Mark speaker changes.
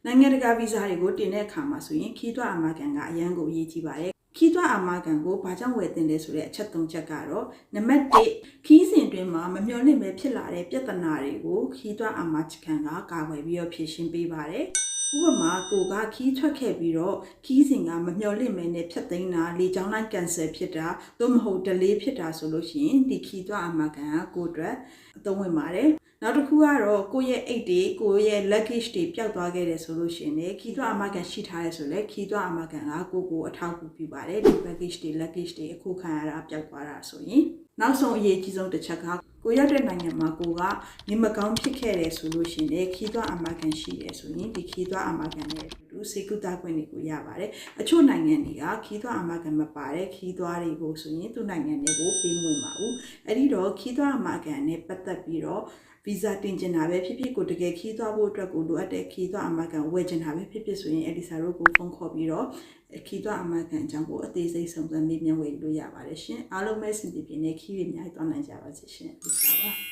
Speaker 1: နိုင်ငံတကာဗီဇာတွေကိုတင်တဲ့အခါမှာဆိုရင်ခီးသွွားအာမခံကအရန်ကိုအရေးကြီးပါတယ်ခီးသွွားအာမခံကိုဘာကြောင့်ဝယ်တင်လဲဆိုတဲ့အချက်၃ချက်ကတော့နံပါတ်1ခီးစဉ်တွင်မှာမမျှော်လင့်ပဲဖြစ်လာတဲ့ပြဿနာတွေကိုခီးသွွားအာမခံကကာကွယ်ပြီးတော့ဖြေရှင်းပေးပါတယ်ဥပမာကိုကခီးထွက်ခဲ့ပြီးတော့ခီးစဉ်ကမမျှော်လင့်မဲနဲ့ဖြတ်သိမ်းတာလေကြောင်းလိုင်း cancel ဖြစ်တာသို့မဟုတ် delay ဖြစ်တာဆိုလို့ရှိရင်ဒီခီးသွွားအာမခံကကိုအတွက်အသုံးဝင်ပါတယ်နောက်တစ်ခုကတော့ကိုယ့်ရဲ့အိတ်တွေကိုယ့်ရဲ့ luggage တွေပျောက်သွားခဲ့တယ်ဆိုလို့ရှိရင်လည်းခီးသွွားအာမခံရှိထားရဲဆိုလည်းခီးသွွားအာမခံကကိုအထောက်အကူပြုပါတယ်ဒီ luggage တွေအခုခံရတာပျောက်သွားတာဆိုရင်နောက်ဆုံးအရေးကြီးဆုံးတစ်ချက်ကကိုရောက်တဲ့နိုင်ငံမှာကိုကနေမကောင်းဖြစ်ခဲ့တယ်ဆိုလို့ရှိရင်ခီးသွွားအာမခံရှိတယ်ဆိုရင်ဒီခီးသွွားအာမခံနဲ့အတူစေကူတာခွင့်တွေကိုရပါတယ်အချို့နိုင်ငံတွေကခီးသွွားအာမခံမပါတဲ့ခီးသွွားတွေကိုဆိုရင်သူ့နိုင်ငံတွေကိုပေးမဝင်ပါဘူးအဲ့ဒီတော့ခီးသွွားအာမခံနဲ့ပတ်သက်ပြီးတော့ဗီဇာတင်ကျင်တာပဲဖြစ်ဖြစ်ကိုတကယ်ခီးသွားဖို့အတွက်ကိုလိုအပ်တဲ့ခီးသွားအမကန်ဝယ်ကျင်တာပဲဖြစ်ဖြစ်ဆိုရင်အဲဒီစာတို့ကိုဖုန်းခေါ်ပြီးတော့ခီးသွားအမကန်အကြောင်းကိုအသေးစိတ်စုံစမ်းမေးမြန်းဝေလို့ရပါတယ်ရှင်အားလုံးပဲစင်ပြပြနဲ့ခီးတွေအများကြီးသွားနိုင်ကြပါစေရှင်ဒီစာပါ